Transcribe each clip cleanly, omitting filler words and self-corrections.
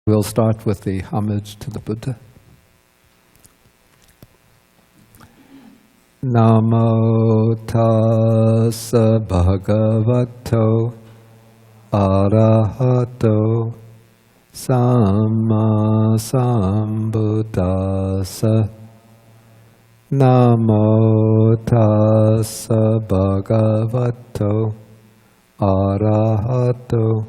We'll start with the homage to the Buddha. Namo tassa bhagavato arahato samma sambuddhassa. Namo tassa bhagavato arahato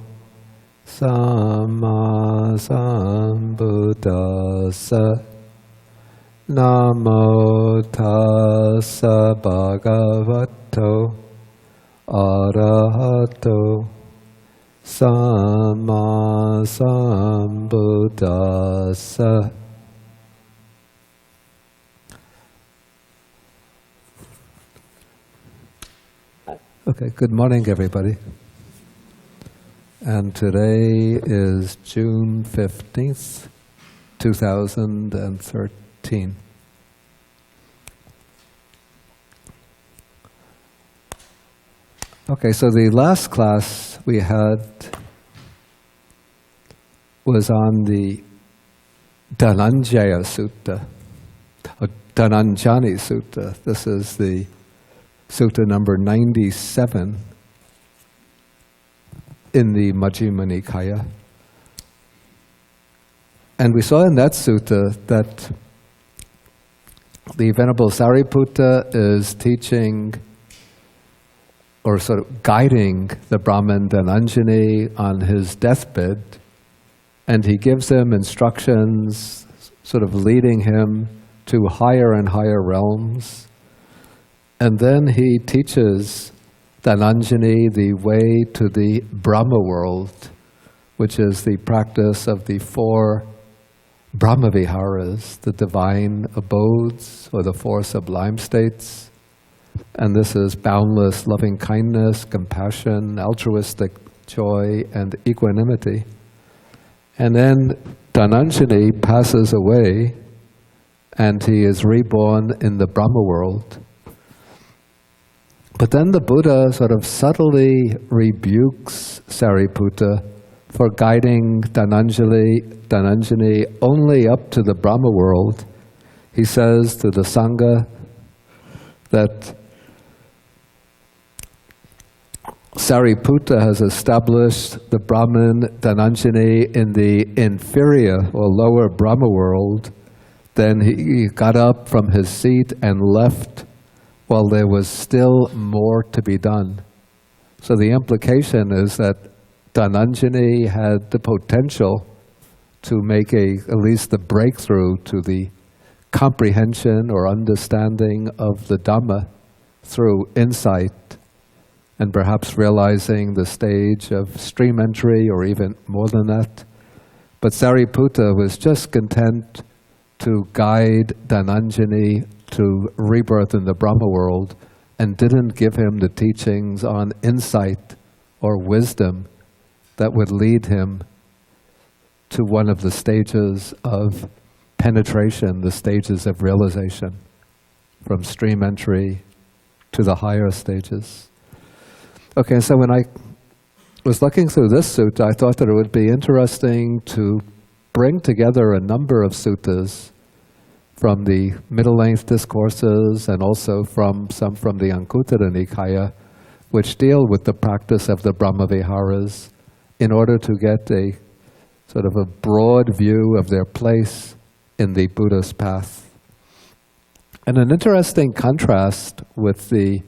samma sambuddhassa. Namo tassa bhagavato arahato samma sambuddhassa. Okay, good morning everybody. And today is June 15th, 2013. Okay, so the last class we had was on the Dhananjaya Sutta, or Dhananjani Sutta. This is the Sutta number 97 in the Majjhima Nikaya. And we saw in that sutta that the Venerable Sariputta is teaching or sort of guiding the Brahmin Dhananjani on his deathbed, and he gives him instructions, sort of leading him to higher and higher realms. And then he teaches Dhananjani the way to the Brahma world, which is the practice of the 4 Brahmaviharas, the divine abodes or the 4 sublime states. And this is boundless loving kindness, compassion, altruistic joy, and equanimity. And then Dhananjani passes away and he is reborn in the Brahma world. But then the Buddha sort of subtly rebukes Sariputta for guiding Dhananjani only up to the Brahma world. He says to the Sangha that Sariputta has established the Brahmin Dhananjani in the inferior or lower Brahma world. Then he got up from his seat and left while there was still more to be done. So the implication is that Dhananjani had the potential to make at least the breakthrough to the comprehension or understanding of the Dhamma through insight, and perhaps realizing the stage of stream entry or even more than that. But Sariputta was just content to guide Dhananjani to rebirth in the Brahma world and didn't give him the teachings on insight or wisdom that would lead him to one of the stages of penetration, the stages of realization, from stream entry to the higher stages. Okay, so when I was looking through this sutta, I thought that it would be interesting to bring together a number of suttas from the middle-length discourses and also some from the Anguttara Nikaya, which deal with the practice of the Brahmaviharas in order to get a sort of a broad view of their place in the Buddha's path. And an interesting contrast with the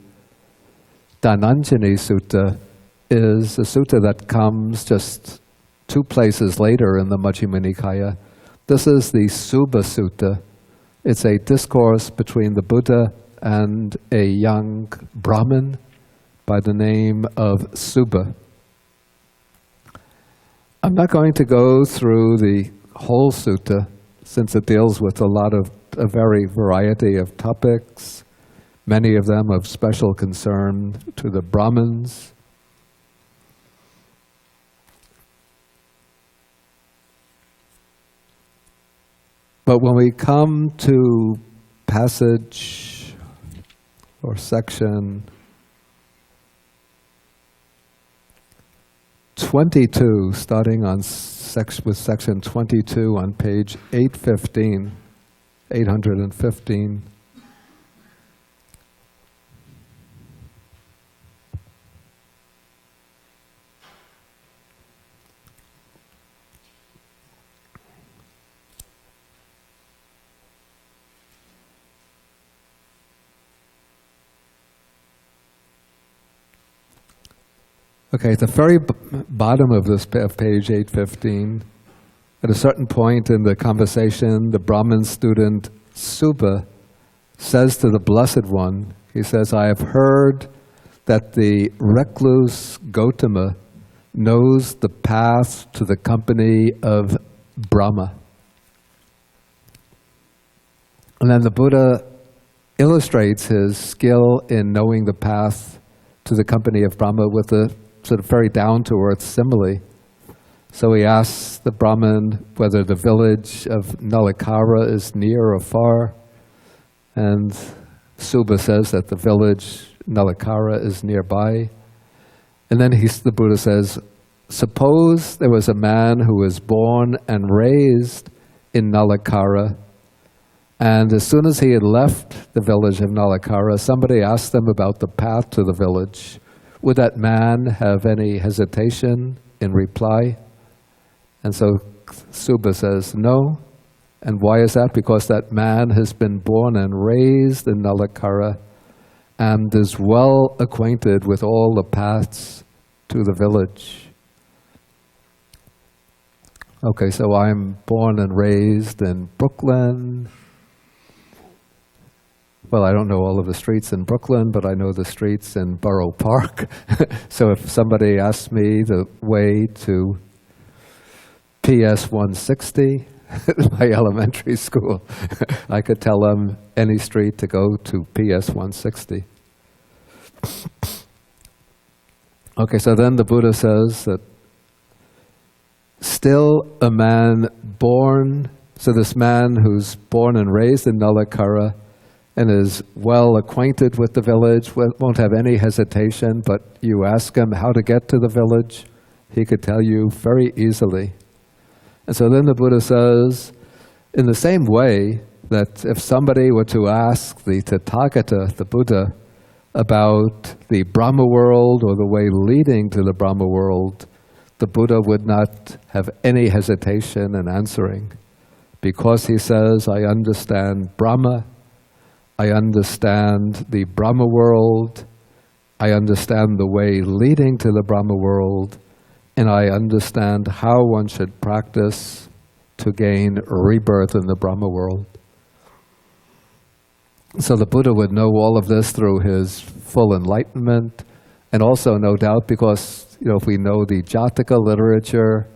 Dhananjani Sutta is a sutta that comes just 2 places later in the Majjhima Nikaya. This is the Subha Sutta. It's a discourse between the Buddha and a young Brahmin by the name of Subha. I'm not going to go through the whole sutta since it deals with a very variety of topics, many of them of special concern to the Brahmins. But when we come to passage or section 22, starting on with section 22 on page 815. Okay, at the very bottom of this of page 815, at a certain point in the conversation, the Brahmin student Subha says to the Blessed One, he says, I have heard that the recluse Gautama knows the path to the company of Brahma. And then the Buddha illustrates his skill in knowing the path to the company of Brahma with a sort of very down-to-earth simile. So he asks the Brahmin whether the village of Nalakara is near or far, and Subha says that the village Nalakara is nearby. And then the Buddha says, suppose there was a man who was born and raised in Nalakara, and as soon as he had left the village of Nalakara, somebody asked him about the path to the village. Would that man have any hesitation in reply? And so Subha says, no. And why is that? Because that man has been born and raised in Nalakara and is well acquainted with all the paths to the village. Okay, so I'm born and raised in Brooklyn. Well, I don't know all of the streets in Brooklyn, but I know the streets in Borough Park. So if somebody asks me the way to PS 160, my elementary school, I could tell them any street to go to PS 160. Okay, so then the Buddha says that still a man born, so this man who's born and raised in Nalakara and is well acquainted with the village, won't have any hesitation, but you ask him how to get to the village, he could tell you very easily. And so then the Buddha says, in the same way that if somebody were to ask the Tathagata, the Buddha, about the Brahma world or the way leading to the Brahma world, the Buddha would not have any hesitation in answering, because he says, I understand Brahma, I understand the Brahma world, I understand the way leading to the Brahma world, and I understand how one should practice to gain rebirth in the Brahma world. So the Buddha would know all of this through his full enlightenment, and also, no doubt, because if we know the Jataka literature,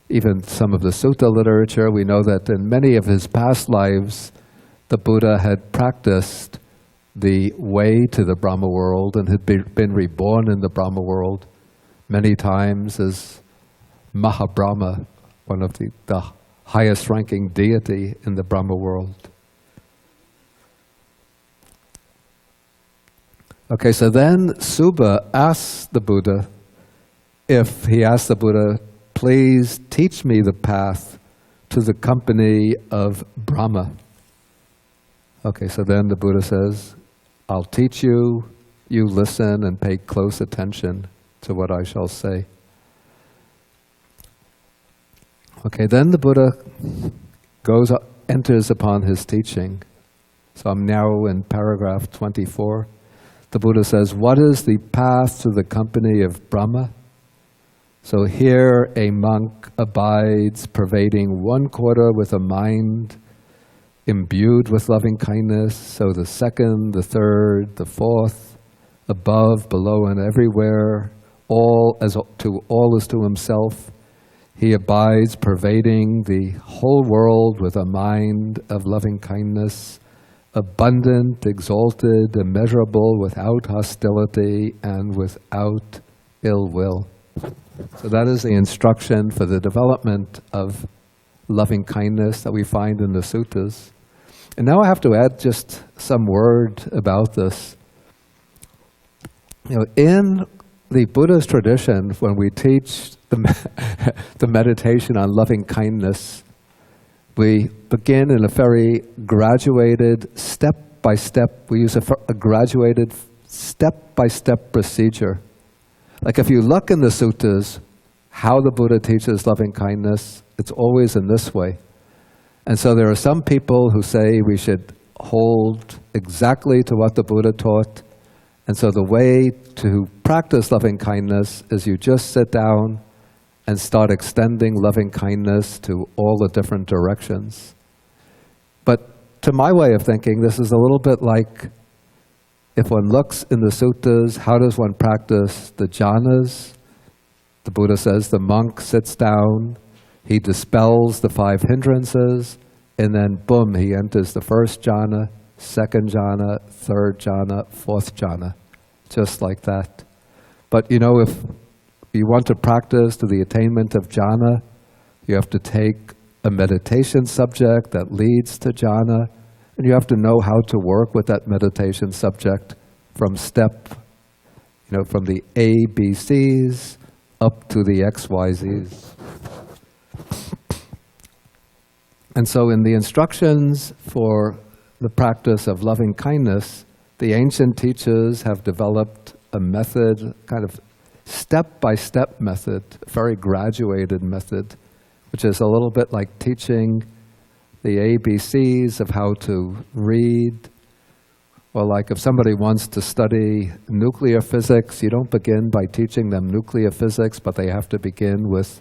even some of the Sutta literature, we know that in many of his past lives, the Buddha had practiced the way to the Brahma world and had been reborn in the Brahma world many times as Mahabrahma, one of the highest ranking deity in the Brahma world. Okay, so then Subha asks the Buddha, please teach me the path to the company of Brahma. Okay, so then the Buddha says, I'll teach you, you listen and pay close attention to what I shall say. Okay, then the Buddha enters upon his teaching. So I'm now in paragraph 24. The Buddha says, what is the path to the company of Brahma? So here a monk abides, pervading one quarter with a mind imbued with loving kindness, so the second, the third, the fourth, above, below, and everywhere, all is to himself. He abides, pervading the whole world with a mind of loving kindness, abundant, exalted, immeasurable, without hostility and without ill will. So that is the instruction for the development of loving kindness that we find in the suttas. And now I have to add just some word about this. In the Buddhist tradition, when we teach the meditation on loving kindness, we begin in a very graduated, step-by-step, we use a graduated step-by-step procedure. Like if you look in the suttas, how the Buddha teaches loving kindness, it's always in this way. And so there are some people who say we should hold exactly to what the Buddha taught. And so the way to practice loving kindness is you just sit down and start extending loving kindness to all the different directions. But to my way of thinking, this is a little bit like if one looks in the suttas, how does one practice the jhanas? The Buddha says the monk sits down, he dispels the 5 hindrances, and then boom, he enters the first jhana, second jhana, third jhana, fourth jhana, just like that. But you know, if you want to practice to the attainment of jhana, you have to take a meditation subject that leads to jhana, and you have to know how to work with that meditation subject from from the A, B, C's up to the X, Y, Z's. And so in the instructions for the practice of loving kindness, the ancient teachers have developed a method, kind of step-by-step method, a very graduated method, which is a little bit like teaching the ABCs of how to read. Or like if somebody wants to study nuclear physics, you don't begin by teaching them nuclear physics, but they have to begin with,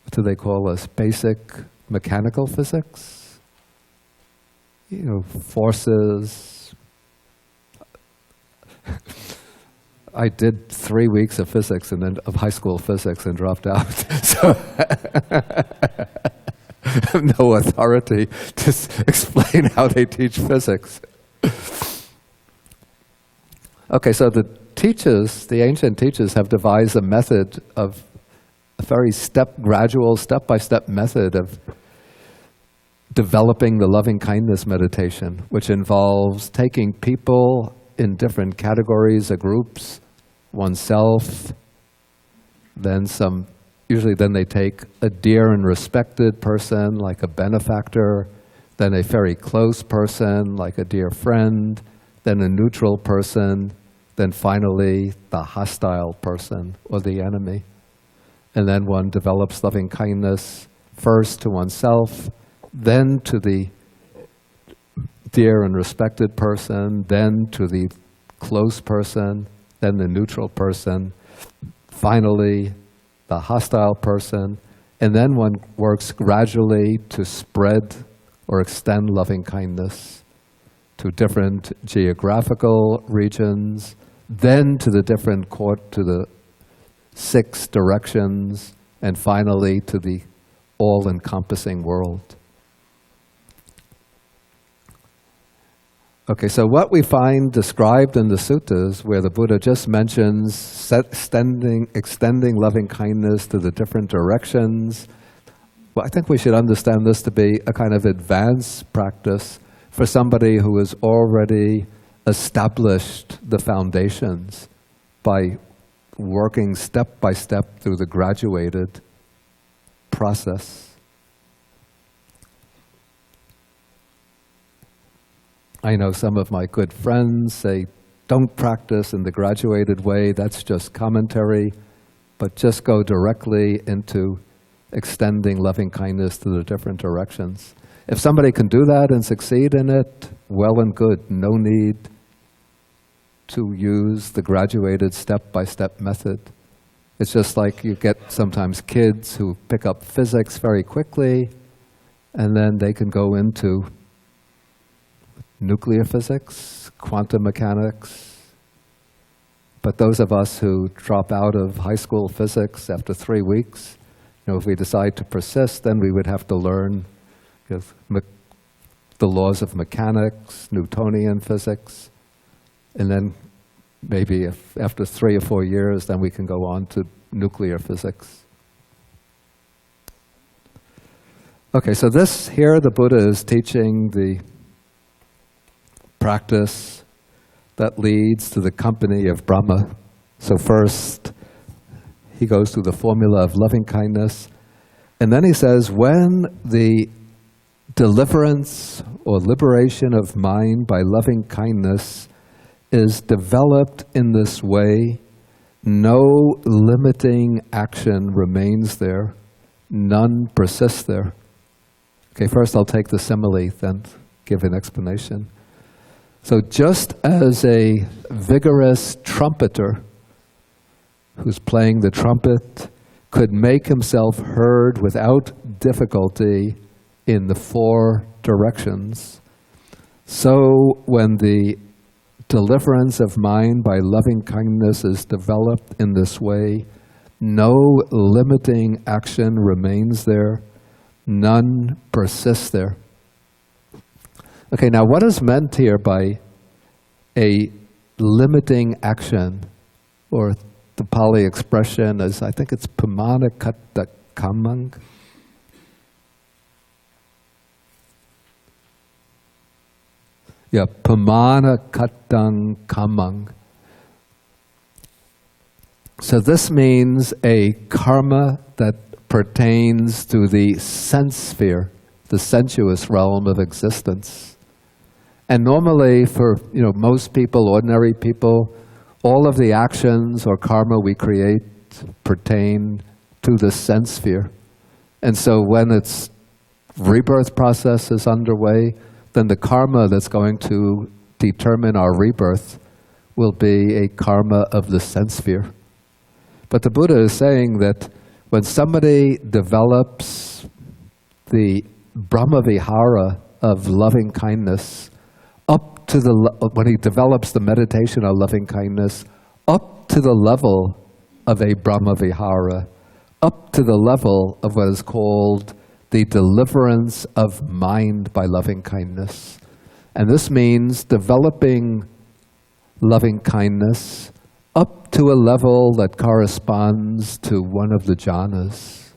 what do they call us, basic mechanical physics? You know, forces. I did 3 weeks of physics and then of high school physics and dropped out. So I have no authority to explain how they teach physics. Okay, so the teachers, the ancient teachers, have devised a method of a very gradual, step-by-step method of developing the loving kindness meditation, which involves taking people in different categories or groups, oneself, then usually then they take a dear and respected person, like a benefactor, then a very close person, like a dear friend, then a neutral person, then finally the hostile person or the enemy. And then one develops loving kindness first to oneself, then to the dear and respected person, then to the close person, then the neutral person, finally the hostile person, and then one works gradually to spread or extend loving kindness to different geographical regions, then to the to the 6 directions, and finally to the all-encompassing world. Okay, so what we find described in the suttas, where the Buddha just mentions extending loving kindness to the different directions, well, I think we should understand this to be a kind of advanced practice for somebody who has already established the foundations by working step by step through the graduated process. I know some of my good friends say, don't practice in the graduated way, that's just commentary, but just go directly into extending loving kindness to the different directions. If somebody can do that and succeed in it, well and good. No need to use the graduated step-by-step method. It's just like you get sometimes kids who pick up physics very quickly, and then they can go into nuclear physics, quantum mechanics. But those of us who drop out of high school physics after 3 weeks, if we decide to persist, then we would have to learn the laws of mechanics, Newtonian physics, and then maybe after 3 or 4 years, then we can go on to nuclear physics. Okay, so here the Buddha is teaching the practice that leads to the company of Brahma. So first, he goes through the formula of loving kindness. And then he says, when the deliverance or liberation of mind by loving kindness is developed in this way, no limiting action remains there, none persists there. Okay, first I'll take the simile, then give an explanation. So just as a vigorous trumpeter who's playing the trumpet could make himself heard without difficulty in the four directions, so when the deliverance of mind by loving kindness is developed in this way, no limiting action remains there, none persists there. Okay, now what is meant here by a limiting action, or the Pali expression is, I think it's pamanakatta kamang. Yeah, pamanakattang kamang. So this means a karma that pertains to the sense sphere, the sensuous realm of existence. And normally for most people, ordinary people, all of the actions or karma we create pertain to the sense sphere. And so when its rebirth process is underway, then the karma that's going to determine our rebirth will be a karma of the sense sphere. But the Buddha is saying that when somebody develops the Brahmavihara of loving kindness, when he develops the meditation of loving kindness, up to the level of a Brahmavihara, up to the level of what is called the deliverance of mind by loving kindness. And this means developing loving kindness up to a level that corresponds to one of the jhanas.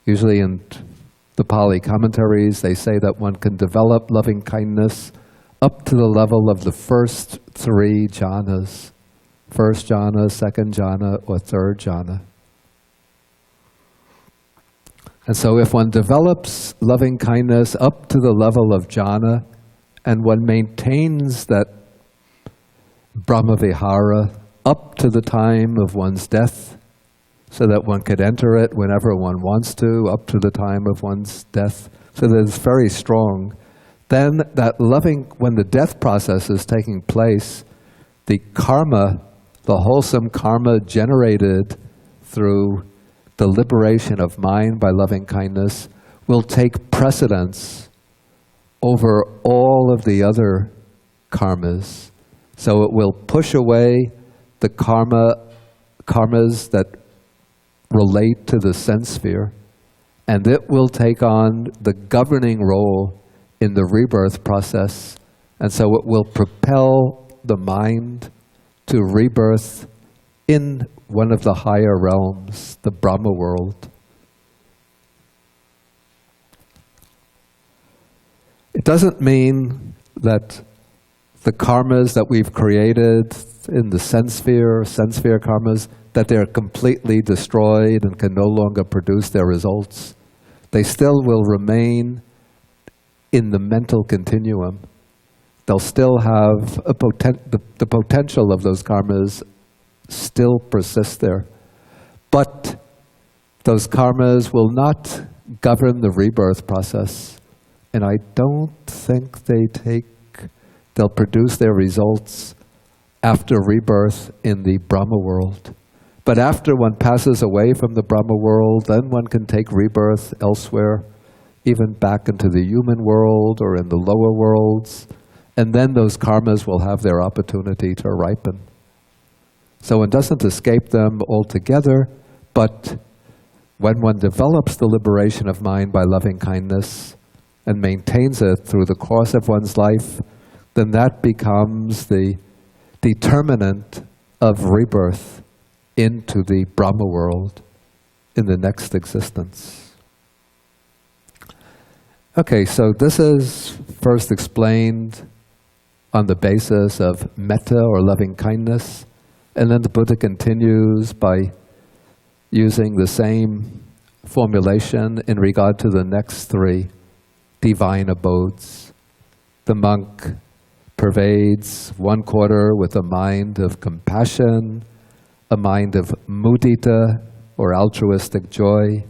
Usually in the Pali commentaries, they say that one can develop loving kindness up to the level of the first three jhanas. First jhana, second jhana, or third jhana. And so if one develops loving kindness up to the level of jhana, and one maintains that Brahmavihara up to the time of one's death, so that one could enter it whenever one wants to, up to the time of one's death, so that it's very strong, then when the death process is taking place, the karma, the wholesome karma generated through the liberation of mind by loving kindness will take precedence over all of the other karmas. So it will push away the karmas that relate to the sense sphere, and it will take on the governing role in the rebirth process, and so it will propel the mind to rebirth in one of the higher realms, the Brahma world. It doesn't mean that the karmas that we've created in the sense sphere karmas, that they're completely destroyed and can no longer produce their results. They still will remain in the mental continuum. They'll still have the potential of those karmas still persist there. But those karmas will not govern the rebirth process. And I don't think they'll produce their results after rebirth in the Brahma world. But after one passes away from the Brahma world, then one can take rebirth elsewhere, even back into the human world or in the lower worlds, and then those karmas will have their opportunity to ripen. So one doesn't escape them altogether, but when one develops the liberation of mind by loving kindness and maintains it through the course of one's life, then that becomes the determinant of rebirth into the Brahma world in the next existence. Okay, so this is first explained on the basis of metta or loving kindness, and then the Buddha continues by using the same formulation in regard to the next three divine abodes. The monk pervades one quarter with a mind of compassion, a mind of mudita, or altruistic joy,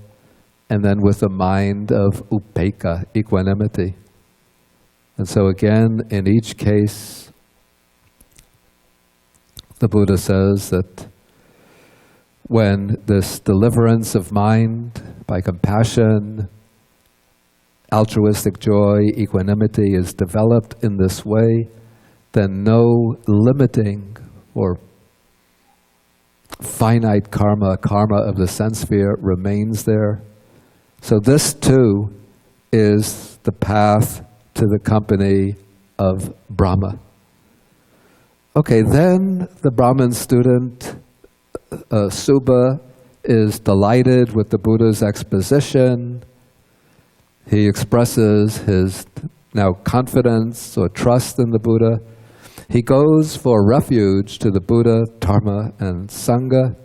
and then with a mind of upekkha, equanimity. And so again, in each case, the Buddha says that when this deliverance of mind by compassion, altruistic joy, equanimity is developed in this way, then no limiting or finite karma of the sense sphere remains there. So this too is the path to the company of Brahma. Okay, then the Brahmin student, Subha, is delighted with the Buddha's exposition. He expresses his now confidence or trust in the Buddha. He goes for refuge to the Buddha, Dharma, and Sangha.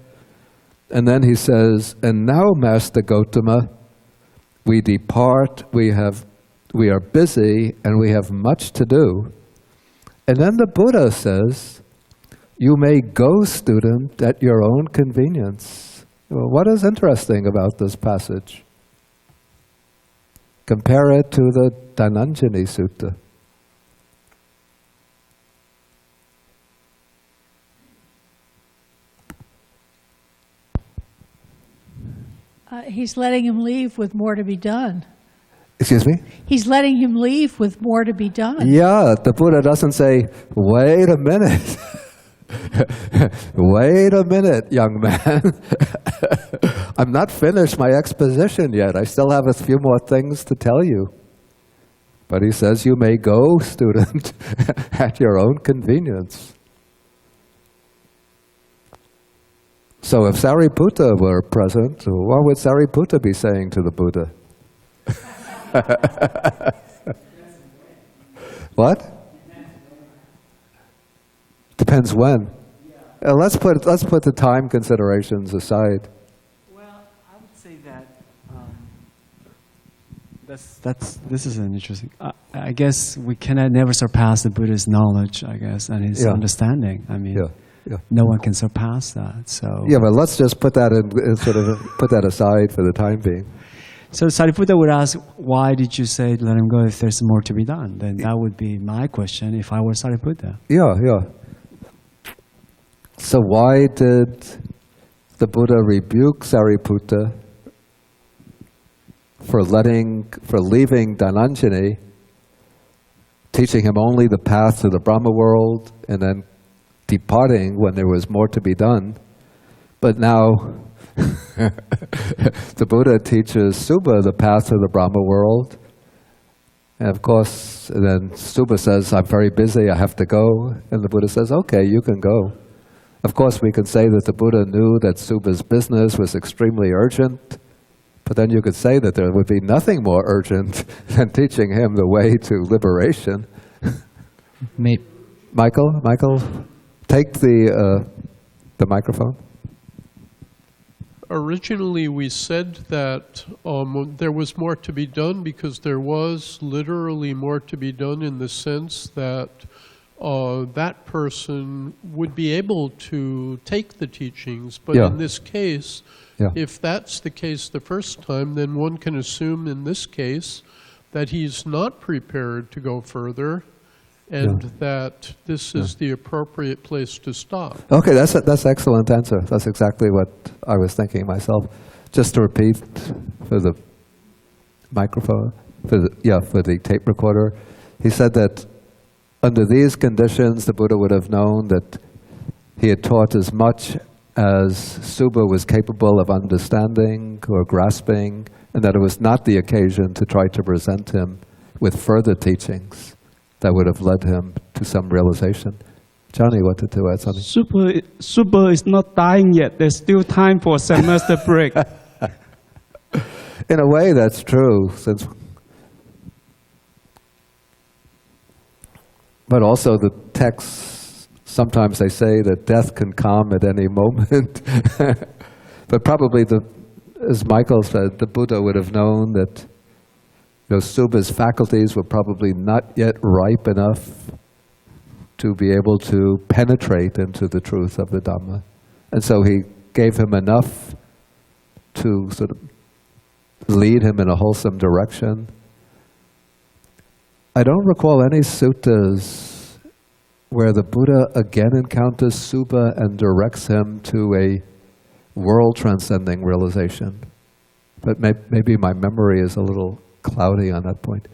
And then he says, and now, Master Gotama, we depart, we are busy, and we have much to do. And then the Buddha says, you may go, student, at your own convenience. Well, what is interesting about this passage? Compare it to the Dhananjani Sutta. He's letting him leave with more to be done. Excuse me? He's letting him leave with more to be done. Yeah, the Buddha doesn't say, wait a minute. Wait a minute, young man. I'm not finished my exposition yet. I still have a few more things to tell you. But he says, you may go, student, at your own convenience. So if Sariputta were present, what would Sariputta be saying to the Buddha? What? Depends when. Let's put the time considerations aside. Well, I would say that this is an interesting. I guess we cannot never surpass the Buddha's knowledge, I guess, and his understanding. I mean, no one can surpass that. So but let's just put that in sort of put that aside for the time being. So Sariputta would ask, why did you say let him go if there's more to be done? Then that would be my question if I were Sariputta. Yeah. So why did the Buddha rebuke Sariputta for leaving Dhananjani, teaching him only the path to the Brahma world, and then departing when there was more to be done? But now the Buddha teaches Subha the path to the Brahma world. And of course, then Subha says, I'm very busy, I have to go. And the Buddha says, okay, you can go. Of course, we can say that the Buddha knew that Subha's business was extremely urgent, but then you could say that there would be nothing more urgent than teaching him the way to liberation. Michael, take the microphone. Originally, we said that there was more to be done because there was literally more to be done in the sense that that person would be able to take the teachings. But in this case, if that's the case the first time, then one can assume in this case that he's not prepared to go further and that this is the appropriate place to stop. Okay, that's an excellent answer. That's exactly what I was thinking myself. Just to repeat for the microphone, for the tape recorder, he said that under these conditions, the Buddha would have known that he had taught as much as Subha was capable of understanding or grasping, and that it was not the occasion to try to present him with further teachings that would have led him to some realization. Johnny wanted to add something. Subha is not dying yet. There's still time for semester break. In a way, that's true. But also the texts, sometimes they say that death can come at any moment. But probably, as Michael said, the Buddha would have known that Subha's faculties were probably not yet ripe enough to be able to penetrate into the truth of the Dhamma. And so he gave him enough to sort of lead him in a wholesome direction. I don't recall any suttas where the Buddha again encounters Subha and directs him to a world-transcending realization. But maybe my memory is a little cloudy on that point.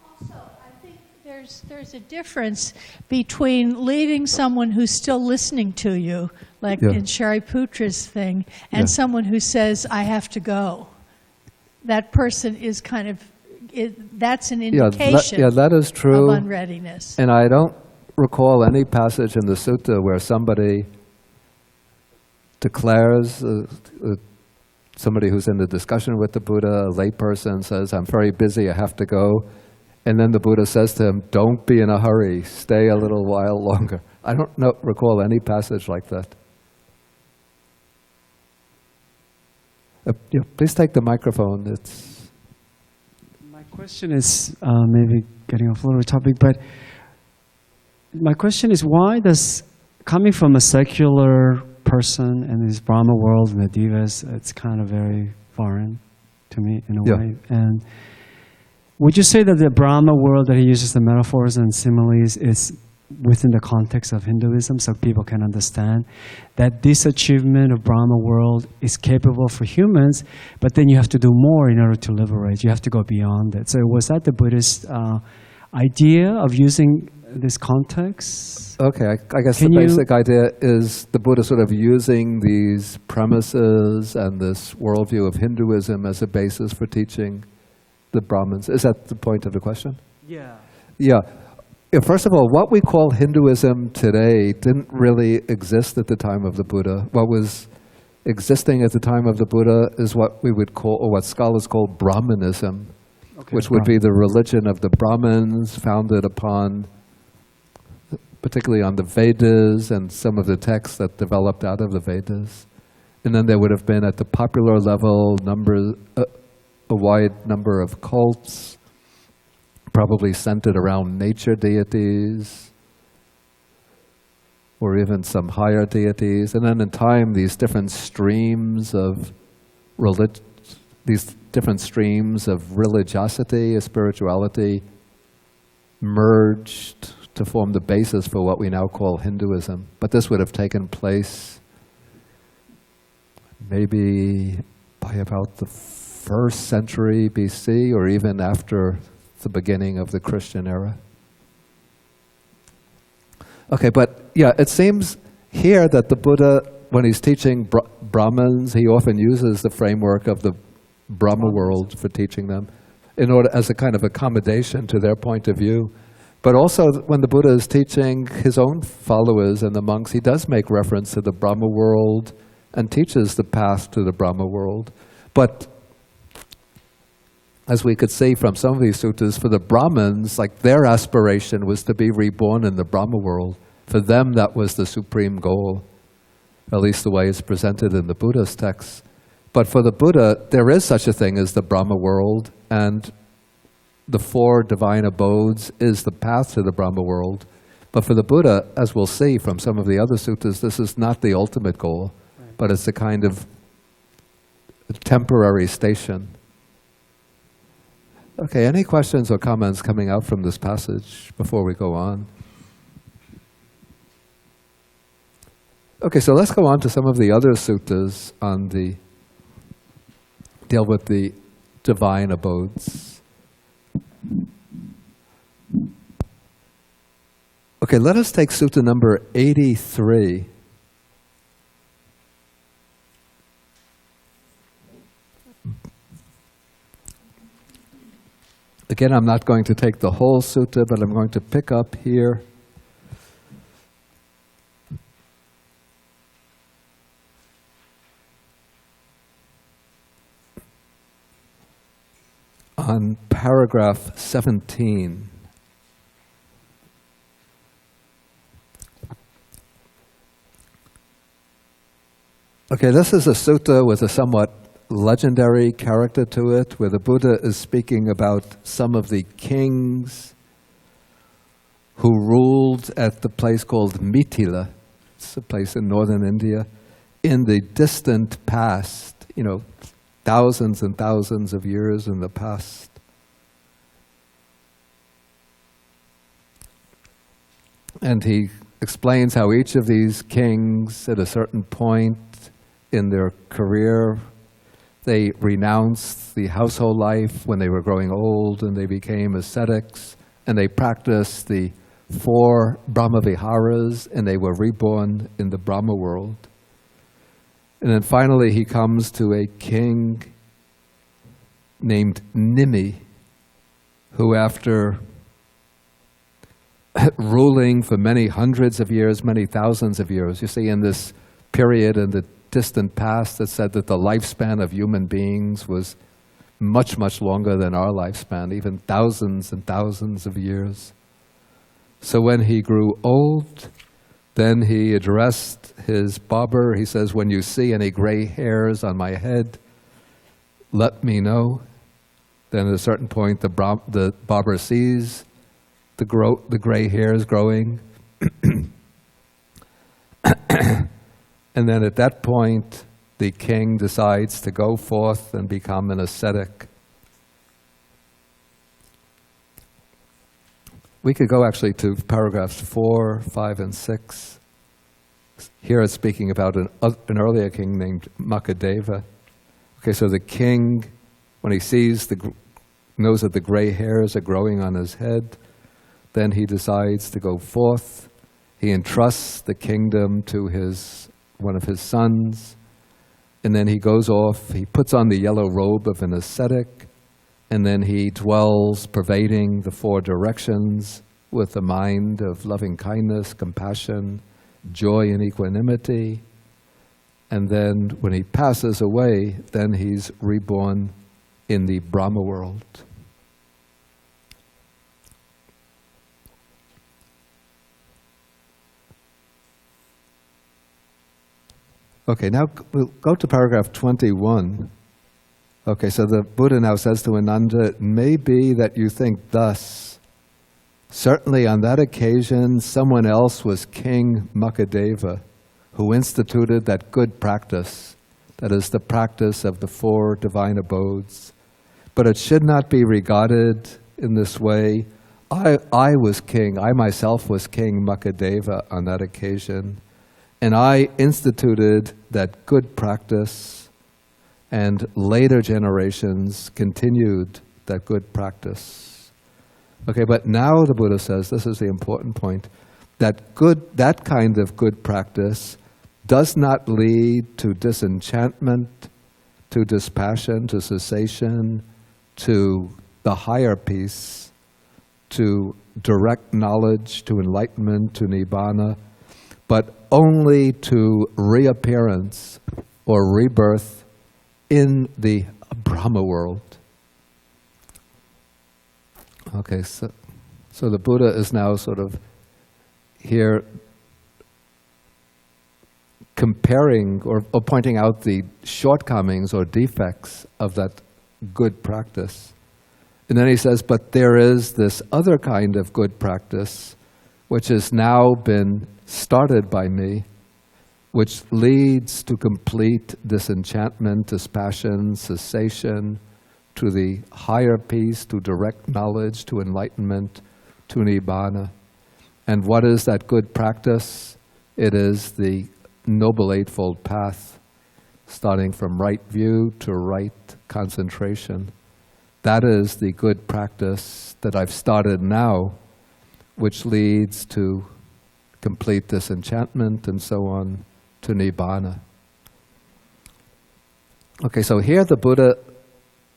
Also, I think there's a difference between leaving someone who's still listening to you, like in Shariputra's thing, and someone who says, I have to go. That person is kind of, that's an indication that is true. of unreadiness. And I don't recall any passage in the sutta where somebody declares, somebody who's in the discussion with the Buddha, a layperson says, I'm very busy, I have to go. And then the Buddha says to him, don't be in a hurry, stay a little while longer. I don't recall any passage like that. Please take the microphone. My question is, maybe getting off a little topic, but my question is, why does, coming from a secular person in this Brahma world and the Devas, it's kind of very foreign to me in a way. And would you say that the Brahma world that he uses the metaphors and similes is within the context of Hinduism, so people can understand that this achievement of Brahma world is capable for humans, but then you have to do more in order to liberate. You have to go beyond it. So was that the Buddhist idea of using this context? Okay, I guess the basic idea is the Buddha sort of using these premises and this worldview of Hinduism as a basis for teaching the Brahmins. Is that the point of the question? Yeah. Yeah. First of all, what we call Hinduism today didn't really exist at the time of the Buddha. What was existing at the time of the Buddha is what we would call, or what scholars call Brahmanism, which would be the religion of the Brahmins, founded upon, particularly on the Vedas and some of the texts that developed out of the Vedas. And then there would have been, at the popular level, a wide number of cults, probably centered around nature deities, or even some higher deities. And then in time, these different streams of religiosity, spirituality, merged to form the basis for what we now call Hinduism. But this would have taken place maybe by about the 1st century BC, or even after the beginning of the Christian era. Okay, but it seems here that the Buddha, when he's teaching Brahmins, he often uses the framework of the Brahma world for teaching them, in order as a kind of accommodation to their point of view. But also, when the Buddha is teaching his own followers and the monks, he does make reference to the Brahma world and teaches the path to the Brahma world. But as we could see from some of these suttas, for the Brahmins, like their aspiration was to be reborn in the Brahma world. For them, that was the supreme goal, at least the way it's presented in the Buddhist texts. But for the Buddha, there is such a thing as the Brahma world, and the 4 divine abodes is the path to the Brahma world. But for the Buddha, as we'll see from some of the other suttas, this is not the ultimate goal, but it's a kind of temporary station. Okay, any questions or comments coming out from this passage before we go on? Okay, so let's go on to some of the other suttas on deal with the divine abodes. Okay, let us take sutta number 83. Again, I'm not going to take the whole sutta, but I'm going to pick up here. On paragraph 17. Okay, this is a sutta with a somewhat legendary character to it, where the Buddha is speaking about some of the kings who ruled at the place called Mithila. It's a place in northern India, in the distant past, thousands and thousands of years in the past. And he explains how each of these kings, at a certain point in their career, they renounced the household life when they were growing old, and they became ascetics, and they practiced the 4 Brahmaviharas, and they were reborn in the Brahma world. And then finally he comes to a king named Nimi, who after ruling for many hundreds of years, many thousands of years, you see in this period in the distant past that said that the lifespan of human beings was much, much longer than our lifespan, even thousands and thousands of years. So when he grew old, then he addressed his barber. He says, when you see any gray hairs on my head, let me know. Then at a certain point, the barber sees the gray hairs growing. And then at that point, the king decides to go forth and become an ascetic. We could go actually to paragraphs 4, 5, and 6. Here it's speaking about an earlier king named Makadeva. Okay, so the king, when he sees knows that the gray hairs are growing on his head, then he decides to go forth. He entrusts the kingdom to one of his sons, and then he goes off. He puts on the yellow robe of an ascetic, and then he dwells pervading the 4 directions with a mind of loving kindness, compassion, joy, and equanimity. And then when he passes away, then he's reborn in the Brahma world. Okay, now we'll go to paragraph 21. Okay, so the Buddha now says to Ananda, it may be that you think thus. Certainly on that occasion, someone else was King Makadeva, who instituted that good practice, that is the practice of the 4 divine abodes. But it should not be regarded in this way. I was king, I myself was King Makadeva on that occasion, and I instituted that good practice, and later generations continued that good practice. Okay, but now the Buddha says, this is the important point, that kind of good practice does not lead to disenchantment, to dispassion, to cessation, to the higher peace, to direct knowledge, to enlightenment, to nibbana, but only to reappearance or rebirth in the Brahma world. Okay, so the Buddha is now sort of here comparing or pointing out the shortcomings or defects of that good practice. And then he says, but there is this other kind of good practice which has now been started by me, which leads to complete disenchantment, dispassion, cessation, to the higher peace, to direct knowledge, to enlightenment, to nibbana. And what is that good practice? It is the Noble Eightfold Path, starting from right view to right concentration. That is the good practice that I've started now, which leads to complete disenchantment and so on, to nibbana. Okay, so here the Buddha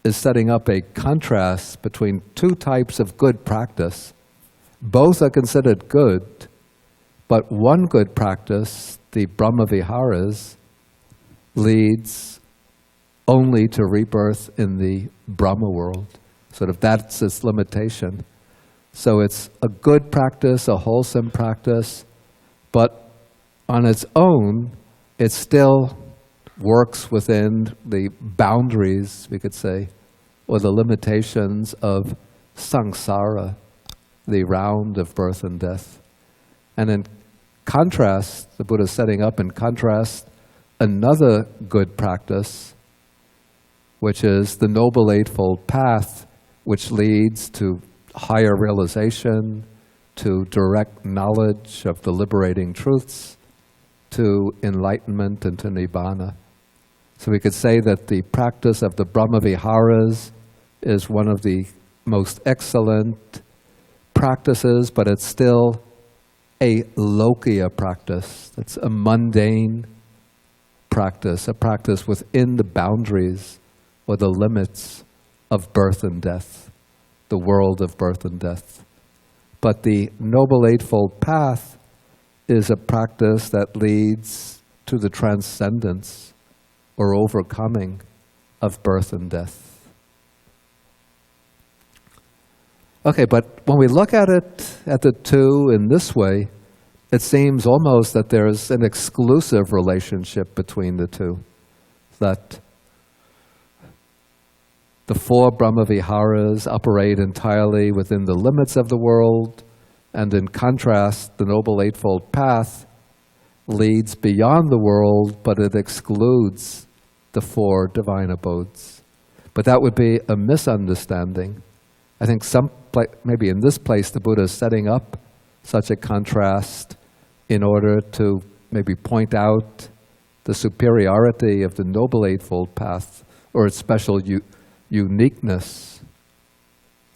is setting up a contrast between 2 types of good practice. Both are considered good, but one good practice, the Brahmaviharas, leads only to rebirth in the Brahma world. Sort of that's its limitation. So it's a good practice, a wholesome practice, but on its own, it's still works within the boundaries, we could say, or the limitations of samsara, the round of birth and death. And in contrast, the Buddha is setting up in contrast another good practice, which is the Noble Eightfold Path, which leads to higher realization, to direct knowledge of the liberating truths, to enlightenment and to nibbana. So we could say that the practice of the Brahmaviharas is one of the most excellent practices, but it's still a lokiya practice. It's a mundane practice, a practice within the boundaries or the limits of birth and death, the world of birth and death. But the Noble Eightfold Path is a practice that leads to the transcendence or overcoming of birth and death. Okay, but when we look at it, at the two in this way, it seems almost that there's an exclusive relationship between the two. That the four Brahmaviharas operate entirely within the limits of the world, and in contrast, the Noble Eightfold Path leads beyond the world, but it excludes the four divine abodes. But that would be a misunderstanding. I think maybe in this place the Buddha is setting up such a contrast in order to maybe point out the superiority of the Noble Eightfold Path, or its special uniqueness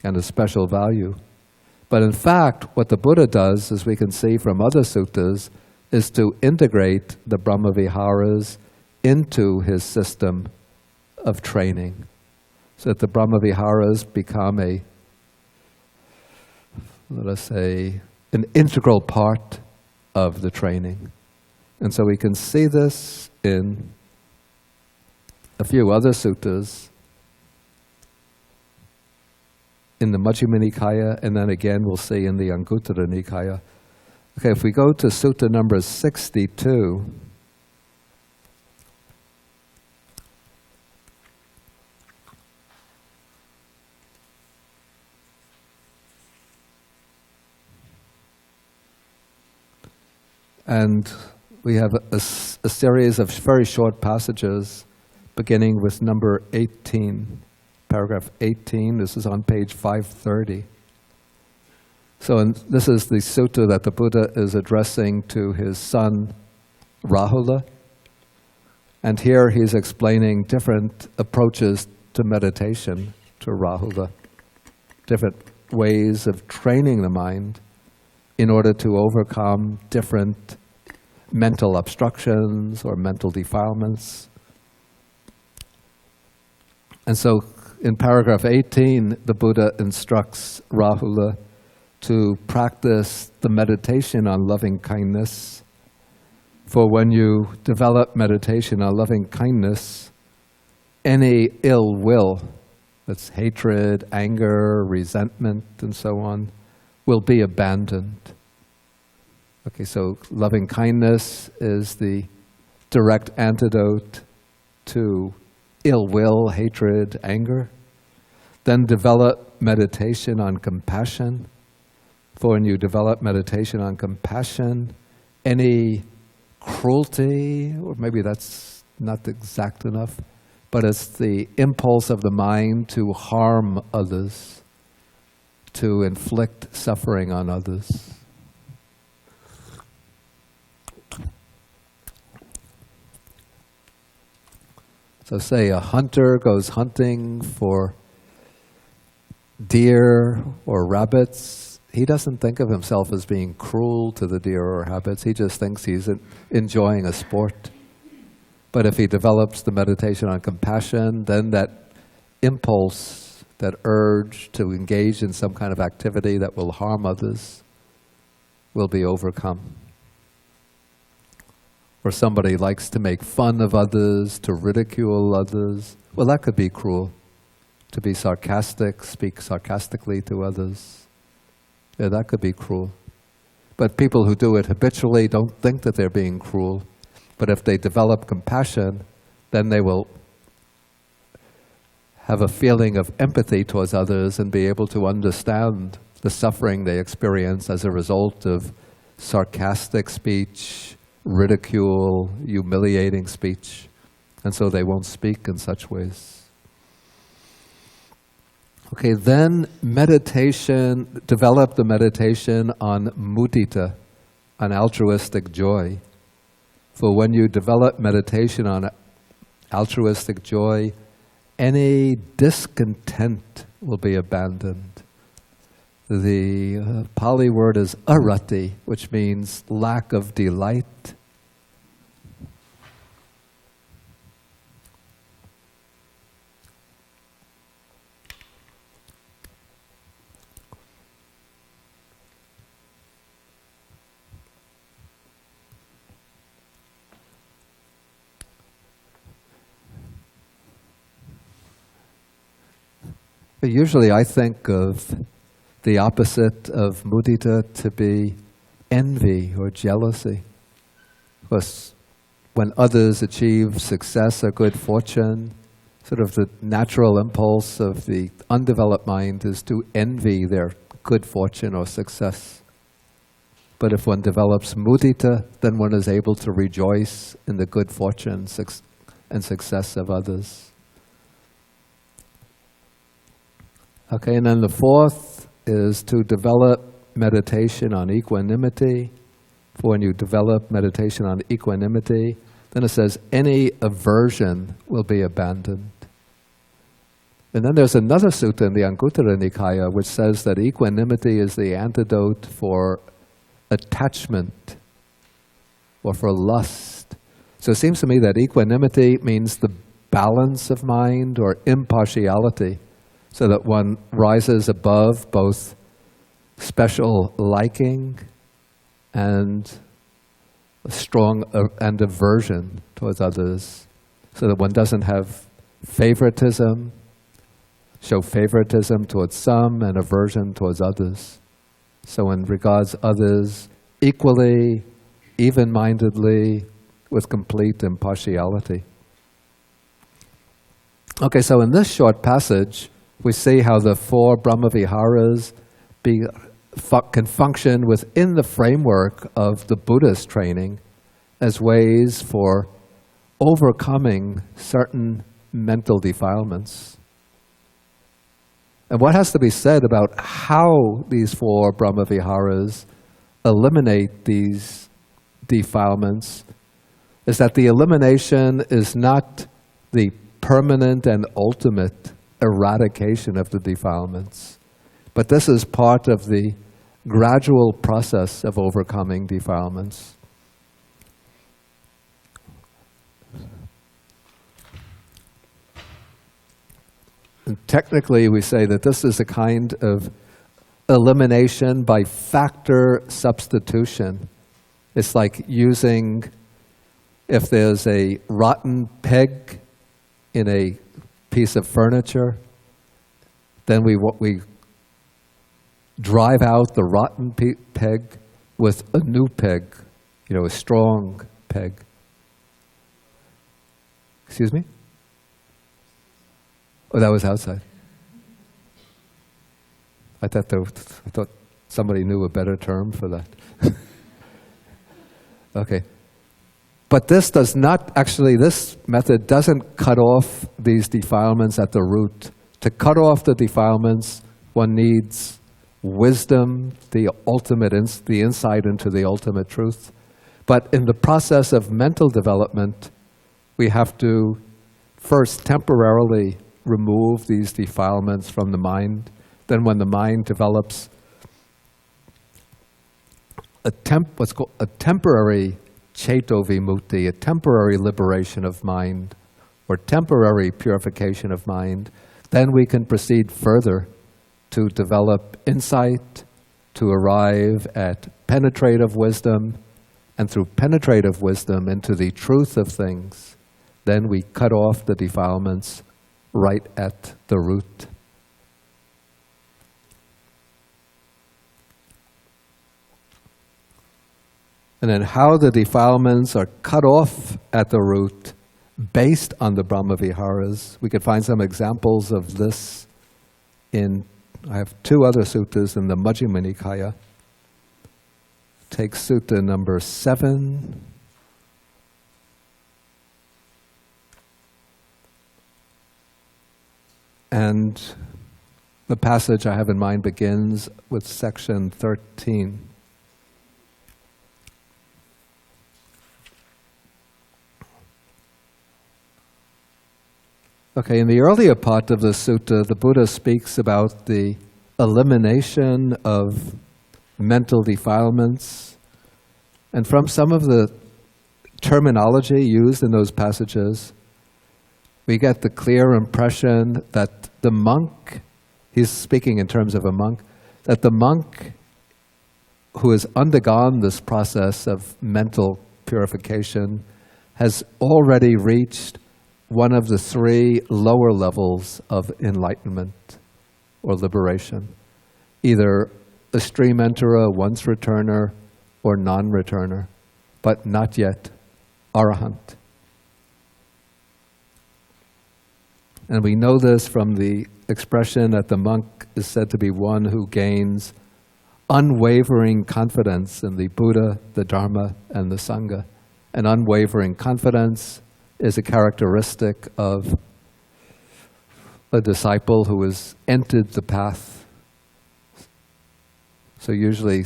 and a special value. But in fact, what the Buddha does, as we can see from other suttas, is to integrate the Brahmaviharas into his system of training, so that the Brahmaviharas become let us say, an integral part of the training. And so we can see this in a few other suttas, in the Majjhima Nikaya, and then again we'll see in the Anguttara Nikaya. Okay, if we go to Sutta number 62, and we have a series of very short passages beginning with number 18, paragraph 18. This is on page 530. So this is the sutta that the Buddha is addressing to his son Rahula. And here he's explaining different approaches to meditation to Rahula, different ways of training the mind in order to overcome different mental obstructions or mental defilements. And so in paragraph 18, the Buddha instructs Rahula to practice the meditation on loving kindness. For when you develop meditation on loving kindness, any ill will, that's hatred, anger, resentment, and so on, will be abandoned. Okay, so loving kindness is the direct antidote to ill will, hatred, anger. Then develop meditation on compassion. For when you develop meditation on compassion, any cruelty, or maybe that's not exact enough, but it's the impulse of the mind to harm others, to inflict suffering on others. So say a hunter goes hunting for deer or rabbits. He doesn't think of himself as being cruel to the deer or rabbits. He just thinks he's enjoying a sport. But if he develops the meditation on compassion, then that impulse, that urge to engage in some kind of activity that will harm others will be overcome. Or somebody likes to make fun of others, to ridicule others. Well, that could be cruel. To be sarcastic, speak sarcastically to others. Yeah, that could be cruel. But people who do it habitually don't think that they're being cruel. But if they develop compassion, then they will have a feeling of empathy towards others and be able to understand the suffering they experience as a result of sarcastic speech, ridicule, humiliating speech, and so they won't speak in such ways. Okay, then meditation, develop the meditation on mudita, on altruistic joy. For when you develop meditation on altruistic joy, any discontent will be abandoned. The Pali word is arati, which means lack of delight. Usually I think of the opposite of mudita to be envy or jealousy. Because when others achieve success or good fortune, sort of the natural impulse of the undeveloped mind is to envy their good fortune or success. But if one develops mudita, then one is able to rejoice in the good fortune and success of others. Okay, and then the fourth is to develop meditation on equanimity. For when you develop meditation on equanimity, then it says any aversion will be abandoned. And then there's another sutta in the Anguttara Nikaya which says that equanimity is the antidote for attachment or for lust. So it seems to me that equanimity means the balance of mind or impartiality, so that one rises above both special liking and strong and aversion towards others, so that one doesn't have favoritism, show favoritism towards some and aversion towards others. So one regards others equally, even-mindedly, with complete impartiality. Okay, so in this short passage, we see how the four Brahmaviharas can function within the framework of the Buddhist training as ways for overcoming certain mental defilements. And what has to be said about how these four Brahmaviharas eliminate these defilements is that the elimination is not the permanent and ultimate eradication of the defilements, but this is part of the gradual process of overcoming defilements. And technically, we say that this is a kind of elimination by factor substitution. It's like using, if there's a rotten peg in a piece of furniture, then we drive out the rotten peg with a new peg, a strong peg. Excuse me? Oh, that was outside. I thought somebody knew a better term for that. Okay. But this method doesn't cut off these defilements at the root. To cut off the defilements, one needs wisdom, the insight into the ultimate truth. But in the process of mental development, we have to first temporarily remove these defilements from the mind. Then when the mind develops what's called a temporary Cheto vimutti, a temporary liberation of mind, or temporary purification of mind, then we can proceed further to develop insight, to arrive at penetrative wisdom, and through penetrative wisdom into the truth of things, then we cut off the defilements right at the root. And then how the defilements are cut off at the root, based on the Brahmaviharas. We could find some examples of this in, I have two other suttas in the Majjhima Nikaya. Take Sutta number 7. And the passage I have in mind begins with section 13. Okay, in the earlier part of the sutta, the Buddha speaks about the elimination of mental defilements. And from some of the terminology used in those passages, we get the clear impression that the monk, he's speaking in terms of a monk, that the monk who has undergone this process of mental purification has already reached one of the 3 lower levels of enlightenment or liberation, either a stream enterer, once returner, or non-returner, but not yet arahant. And we know this from the expression that the monk is said to be one who gains unwavering confidence in the Buddha, the Dharma, and the Sangha. And unwavering confidence is a characteristic of a disciple who has entered the path. So usually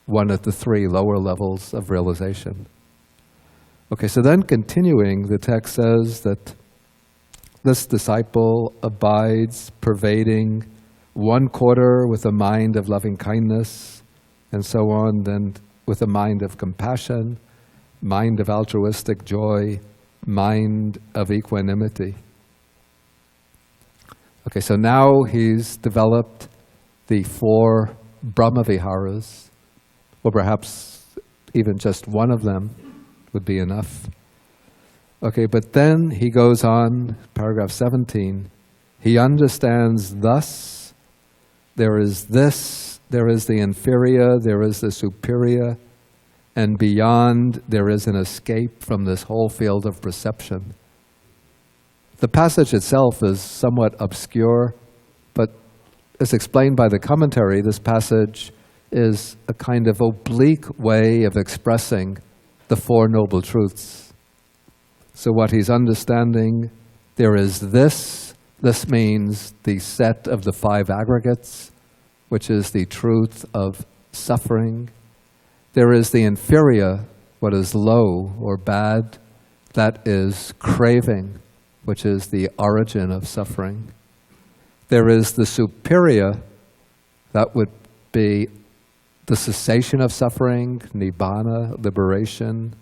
one of the 3 lower levels of realization. Okay, so then continuing, the text says that this disciple abides pervading 1 quarter with a mind of loving kindness, and so on, then with a mind of compassion, mind of altruistic joy, mind of equanimity. Okay, so now he's developed the 4 Brahmaviharas, or perhaps even just one of them would be enough. Okay, but then he goes on, paragraph 17, he understands thus, there is this, there is the inferior, there is the superior, and beyond there is an escape from this whole field of perception. The passage itself is somewhat obscure, but as explained by the commentary, this passage is a kind of oblique way of expressing the 4 Noble Truths. So what he's understanding, there is this means the set of the 5 aggregates, which is the truth of suffering. There is the inferior, what is low or bad, that is craving, which is the origin of suffering. There is the superior, that would be the cessation of suffering, nibbana, liberation.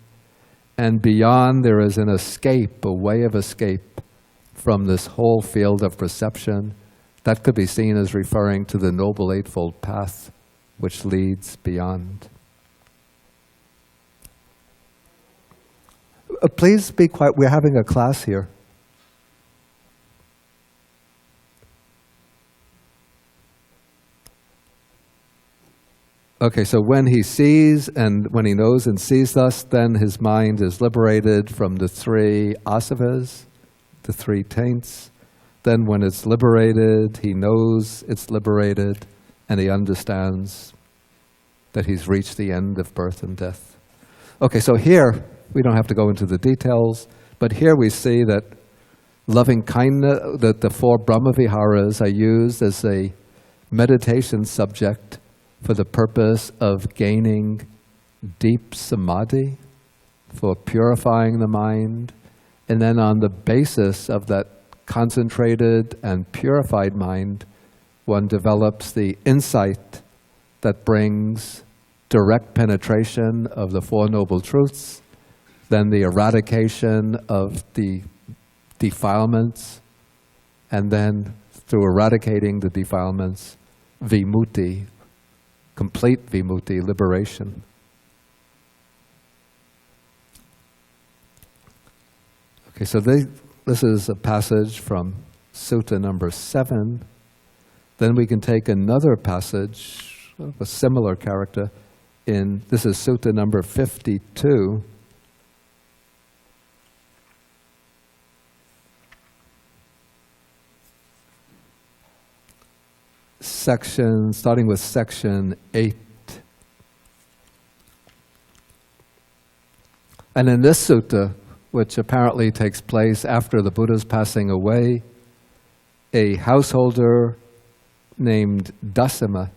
And beyond there is an escape, a way of escape from this whole field of perception. That could be seen as referring to the Noble Eightfold Path, which leads beyond. Please be quiet, we're having a class here. Okay, so when he sees and when he knows and sees thus, then his mind is liberated from the 3 asavas, the 3 taints. Then when it's liberated, he knows it's liberated, and he understands that he's reached the end of birth and death. Okay, so here, we don't have to go into the details, but here we see that loving kindness, that the 4 Brahmaviharas are used as a meditation subject for the purpose of gaining deep samadhi, for purifying the mind, and then on the basis of that concentrated and purified mind, one develops the insight that brings direct penetration of the 4 Noble Truths, then the eradication of the defilements, and then through eradicating the defilements, vimutti, complete vimutti, liberation. Okay, so this is a passage from Sutta number 7. Then we can take another passage of a similar character this is Sutta number 52. starting with section 8. And in this sutta, which apparently takes place after the Buddha's passing away, a householder named Dasima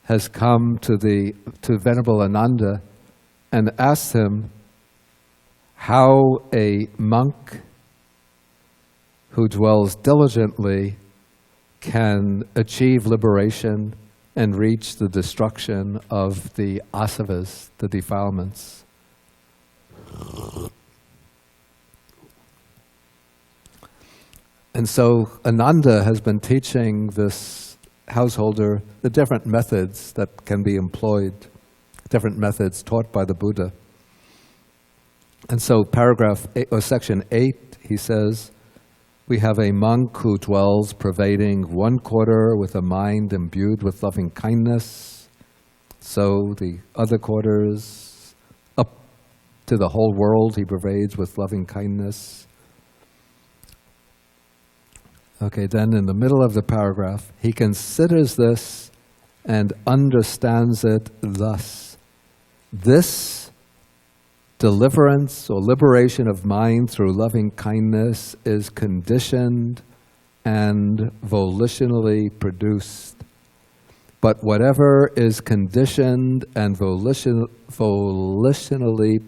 has come to Venerable Ananda and asked him how a monk who dwells diligently can achieve liberation and reach the destruction of the asavas, the defilements. And so Ananda has been teaching this householder the different methods that can be employed, different methods taught by the Buddha. And so section 8, he says, we have a monk who dwells pervading one quarter with a mind imbued with loving kindness. So the other quarters, up to the whole world, he pervades with loving kindness. Okay, then in the middle of the paragraph, he considers this and understands it thus. This deliverance or liberation of mind through loving kindness is conditioned and volitionally produced. But whatever is conditioned and volitionally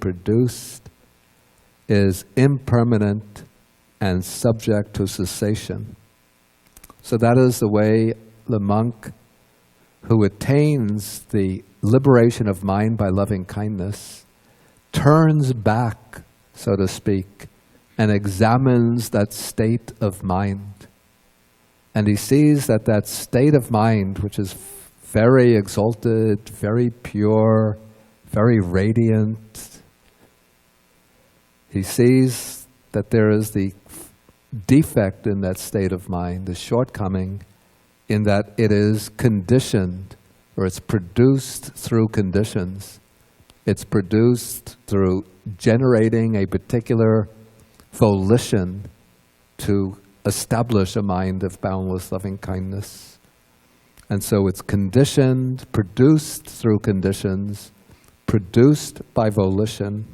produced is impermanent and subject to cessation. So that is the way the monk who attains the liberation of mind by loving kindness turns back, so to speak, and examines that state of mind. And he sees that that state of mind, which is very exalted, very pure, very radiant, he sees that there is the defect in that state of mind, the shortcoming, in that it is conditioned, or it's produced through conditions. It's produced through generating a particular volition to establish a mind of boundless loving kindness. And so it's conditioned, produced through conditions, produced by volition.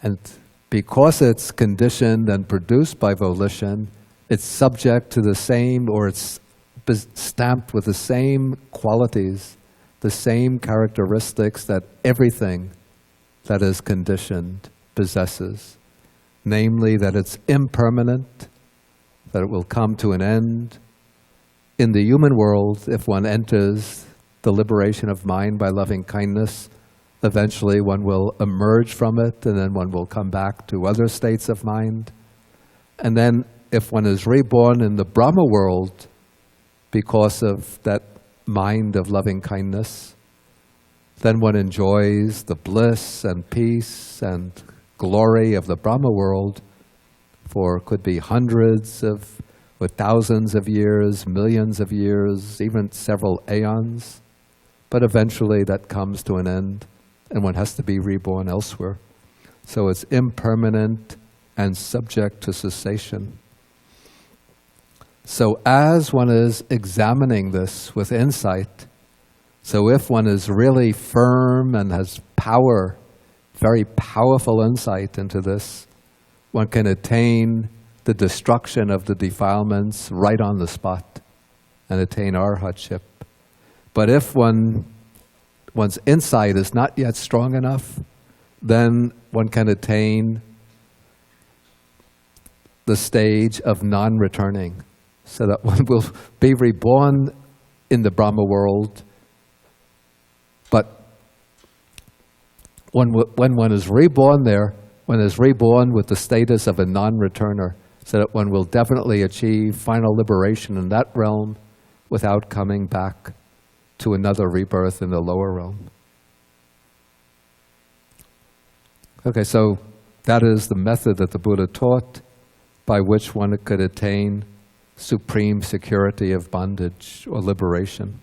And because it's conditioned and produced by volition, it's subject to the same, or it's stamped with the same qualities, the same characteristics that everything that is conditioned possesses. Namely, that it's impermanent, that it will come to an end. In the human world, if one enters the liberation of mind by loving kindness, eventually one will emerge from it, and then one will come back to other states of mind. And then if one is reborn in the Brahma world because of that mind of loving kindness, then one enjoys the bliss and peace and glory of the Brahma world for could be hundreds of, or thousands of years, millions of years, even several aeons. But eventually that comes to an end, and one has to be reborn elsewhere. So it's impermanent and subject to cessation. So as one is examining this with insight, so if one is really firm and has power, very powerful insight into this, one can attain the destruction of the defilements right on the spot and attain arhatship. But if one's insight is not yet strong enough, then one can attain the stage of non-returning, so that one will be reborn in the Brahma world, but when one is reborn there, one is reborn with the status of a non-returner, so that one will definitely achieve final liberation in that realm without coming back to another rebirth in the lower realm. Okay, so that is the method that the Buddha taught by which one could attain supreme security of bondage or liberation.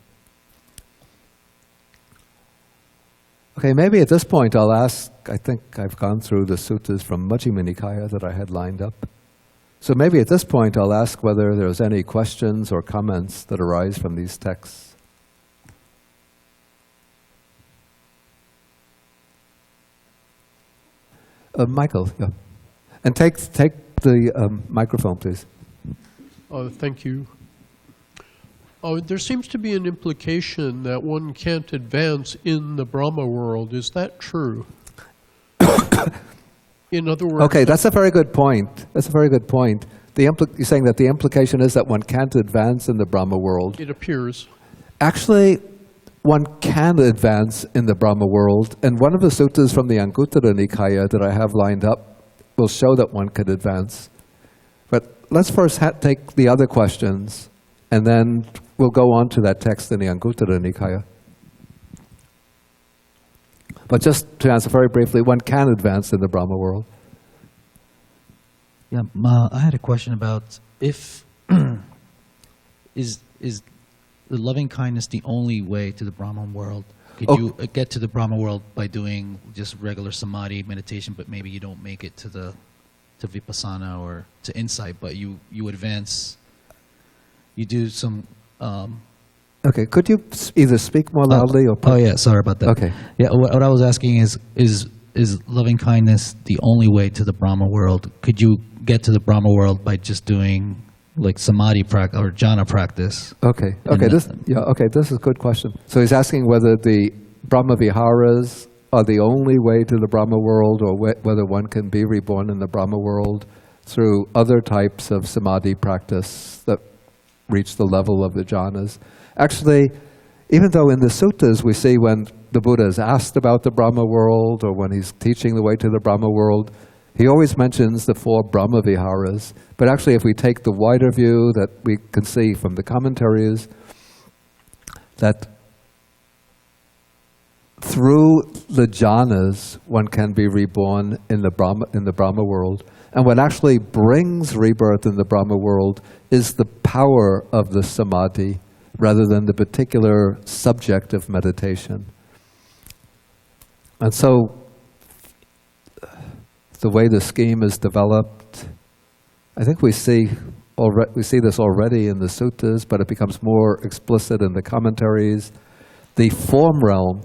Okay, maybe at this point I'll ask, I think I've gone through the suttas from Majjhima Nikaya that I had lined up. So maybe at this point I'll ask whether there's any questions or comments that arise from these texts. Michael, yeah. And take the microphone, please. Thank you. There seems to be an implication that one can't advance in the Brahma world. Is that true? In other words... Okay, that's a very good point. That's a very good point. You're saying that the implication is that one can't advance in the Brahma world. It appears. Actually, one can advance in the Brahma world, and one of the suttas from the Anguttara Nikaya that I have lined up will show that one could advance. But let's first take the other questions, and then we'll go on to that text in the Anguttara Nikaya. But just to answer very briefly, one can advance in the Brahma world. Yeah, I had a question about if is the loving kindness the only way to the Brahman world? Could you get to the Brahma world by doing just regular samadhi meditation, but maybe you don't make it to vipassana or to insight, but you advance, you do some... Okay, could you either speak more loudly or... Oh yeah, sorry about that. Okay. Yeah, what I was asking is loving kindness the only way to the Brahma world? Could you get to the Brahma world by just doing like samadhi practice or jhana practice? Okay, this is a good question. So he's asking whether the Brahma Viharas are the only way to the Brahma world, or whether one can be reborn in the Brahma world through other types of samadhi practice that reach the level of the jhanas. Actually, even though in the suttas we see when the Buddha is asked about the Brahma world, or when he's teaching the way to the Brahma world, he always mentions the 4 Brahma Viharas. But actually, if we take the wider view that we can see from the commentaries, that through the jhanas, one can be reborn in the Brahma world. And what actually brings rebirth in the Brahma world is the power of the samadhi, rather than the particular subject of meditation. And so, the way the scheme is developed, I think we see this already in the suttas, but it becomes more explicit in the commentaries. The form realm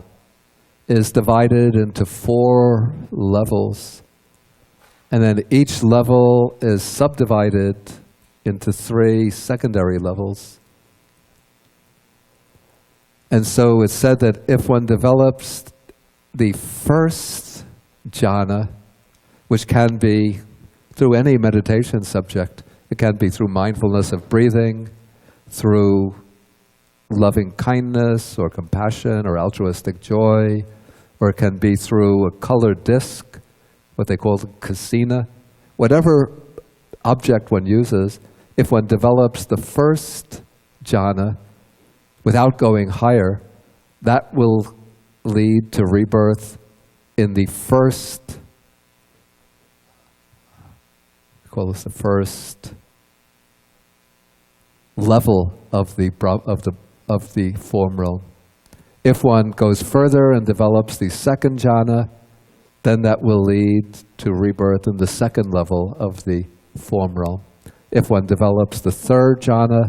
is divided into 4 levels, and then each level is subdivided into 3 secondary levels. And so it's said that if one develops the first jhana, which can be through any meditation subject, it can be through mindfulness of breathing, through loving kindness or compassion or altruistic joy, or it can be through a colored disc, what they call the kasina. Whatever object one uses, if one develops the first jhana without going higher, that will lead to rebirth in the first, we call this the first level of the form realm. If one goes further and develops the second jhana, then that will lead to rebirth in the second level of the form realm. If one develops the third jhana,